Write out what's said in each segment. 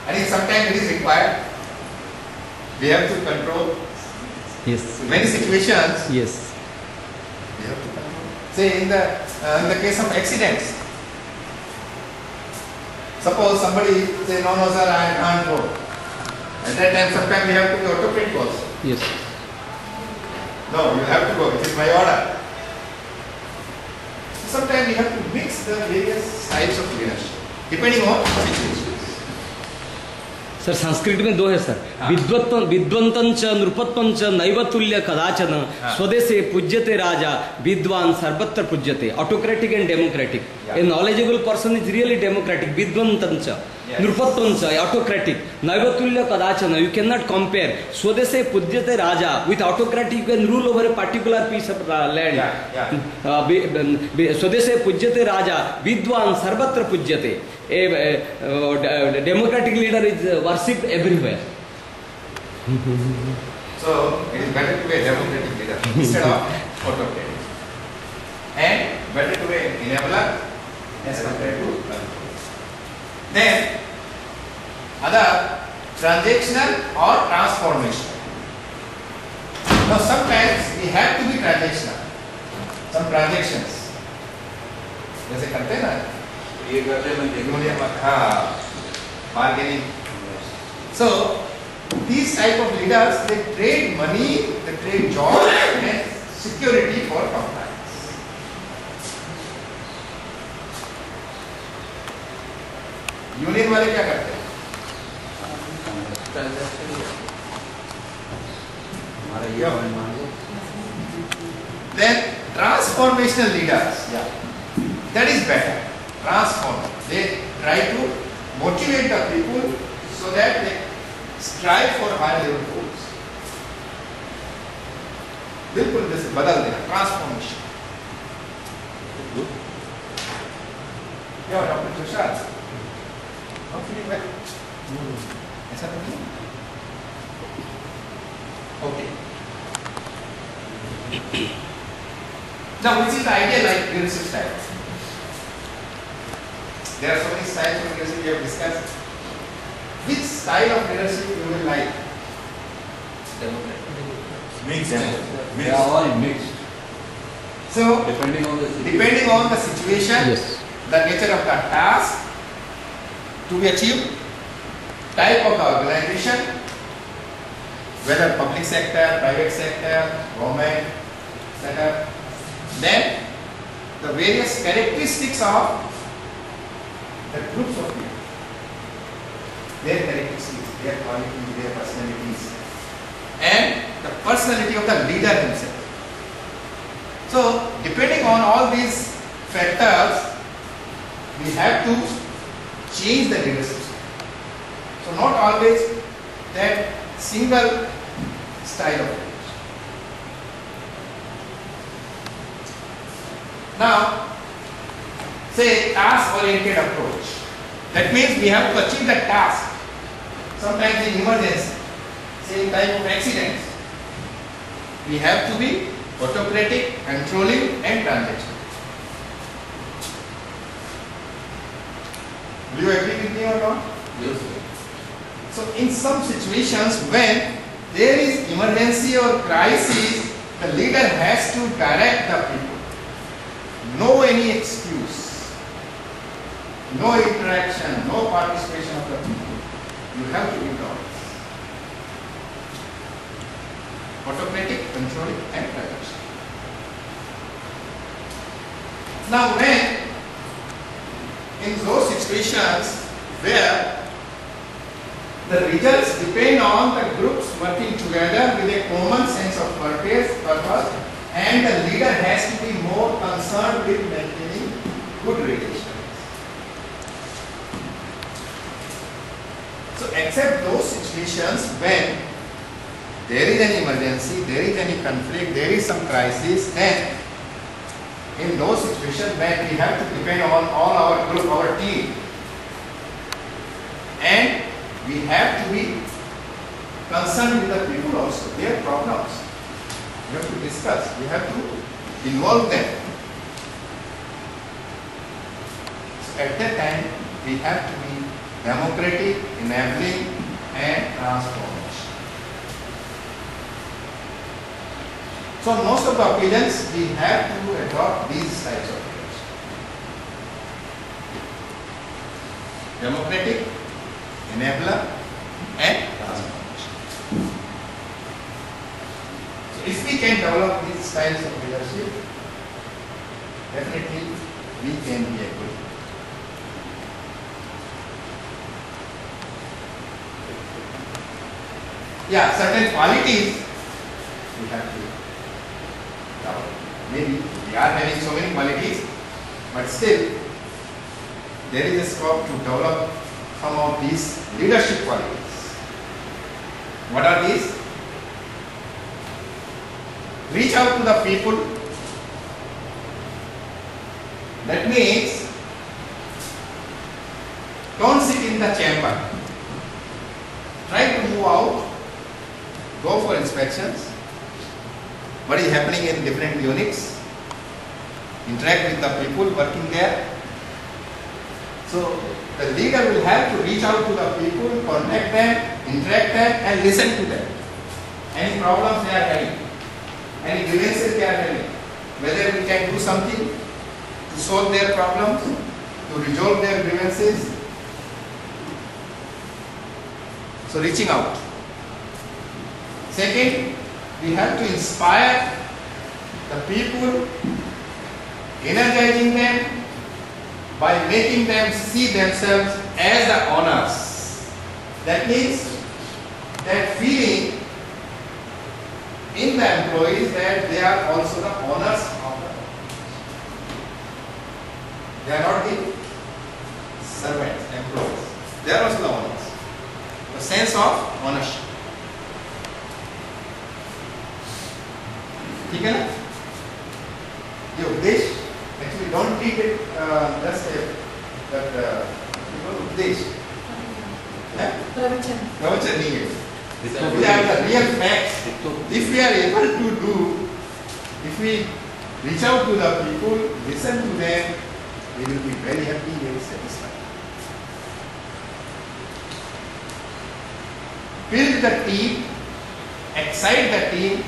And if sometimes it is required, we have to control. Yes. In many situations, Yes. we have to control. Say in the case of accidents, suppose somebody say, no, no, sir, I can't go. At that time, sometimes we have to be autocratic also. Yes. No, you have to go. It is my order. So sometimes we have to mix the various types of leadership depending on situations. Sir Sanskrit में दो है sir, विद्वंतंच नृपत्वंच नैवतुल्य कदाचन स्वदेशे पूज्यते राजा विद्वान सर्वत्र पूज्यते. Autocratic and democratic. A knowledgeable person is really democratic. विद्वंतंच नृपत्वंच ऑटोक्रेटिक. नैवतुल्य कदाचन यू कैन नॉट कंपेयर. स्वदेशे पूज्यते राजा with autocratic you can rule over a particular piece of land. स्वदेशे पूज्यते राजा विद्वान सर्वत्र पूज्यते. A democratic leader is worshipped everywhere. So it is better to be a democratic leader instead of autocratic, and better to be an enabler as compared to control. Then other transactional or transformational. Now sometimes we have to be transactional. Some transactions जैसे करते हैं ना, ये करते हैं union में, हाँ, bargaining. So these type of leaders, they trade money, they trade jobs and security for compliance. Union वाले क्या करते हैं? Then transformational leaders, yeah, that is better. Transform. They try to motivate the people so that they strive for higher level goals. बिल्कुल जैसे बदल देना, transformation. क्या doctor Tushar? ऐसा तो नहीं? Okay. Now, which is the ideal leadership style? There are so many styles of leadership we have discussed. Which style of leadership you will like? Mixed. They are all mixed. So, Depending on the situation, Yes. the nature of the task to be achieved, type of the organization, whether public sector, private sector, government setup, then the various characteristics of the groups of people, their characteristics, their qualities, their personalities, and the personality of the leader himself. So, depending on all these factors, we have to change the leadership style. So, not always that single style of leadership. Now, say task-oriented approach. That means we have to achieve the task. Sometimes in emergency, say in time of accidents, we have to be autocratic, controlling, and transactional. Do you agree with me or not? Yes. So, in some situations when there is emergency or crisis, the leader has to direct the people. No any excuse. No interaction, no participation of the people. You have to give orders. Autocratic, controlling, and transactional. Now, when in those situations where the results depend on the groups working together with a common sense of purpose, and the leader has to be more concerned with maintaining good relations. So, except those situations when there is an emergency, there is any conflict, there is some crisis, then in those situations when we have to depend on all our group, our team, and we have to be concerned with the people also, their problems. We have to discuss, we have to involve them. So at that time, we have to be democratic, enabling, and transformation. So most of the occasions we have to adopt these types of leadership. Democratic, enabler, and transformation. So if we can develop these styles of leadership, definitely we can be a good. Yeah, certain qualities we have to develop. Maybe we are having so many qualities, but still there is a scope to develop some of these leadership qualities. What are these? Reach out to the people. That means don't sit in the chamber. Try to move out. Go for inspections. What is happening in different units? Interact with the people working there. So the leader will have to reach out to the people, contact them, interact them, and listen to them. Any problems they are having, any grievances they are having, whether we can do something to solve their problems, to resolve their grievances. So reaching out. Second, we have to inspire the people, energizing them by making them see themselves as the owners. That means that feeling in the employees that they are also the owners of the company. They are not the servants, employees. They are also the owners. The sense of ownership. ठीक है ना? ये उपदेश actually don't treat it just that उपदेश प्रवचन नहीं है. These are the real facts. If we are able to do, if we reach out to the people, listen to them, we will be very happy, very satisfied. Build the team, excite the team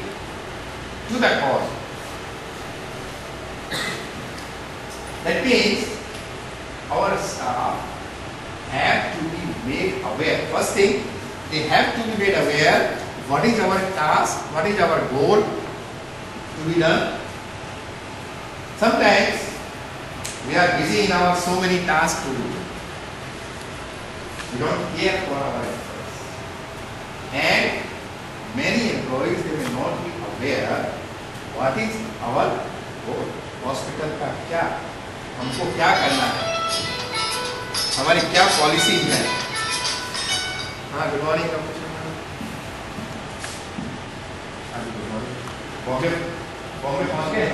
to the cause. That means our staff have to be made aware. First thing, they have to be made aware what is our task, what is our goal to be done. Sometimes we are busy in our so many tasks to do. We don't care for our efforts. And many employees, they may not be aware what is our goal. Hospital का क्या, हमको क्या करना है, हमारी क्या policy है. हाँ, गुड मॉर्निंग. बॉम्बे पहुंच गए.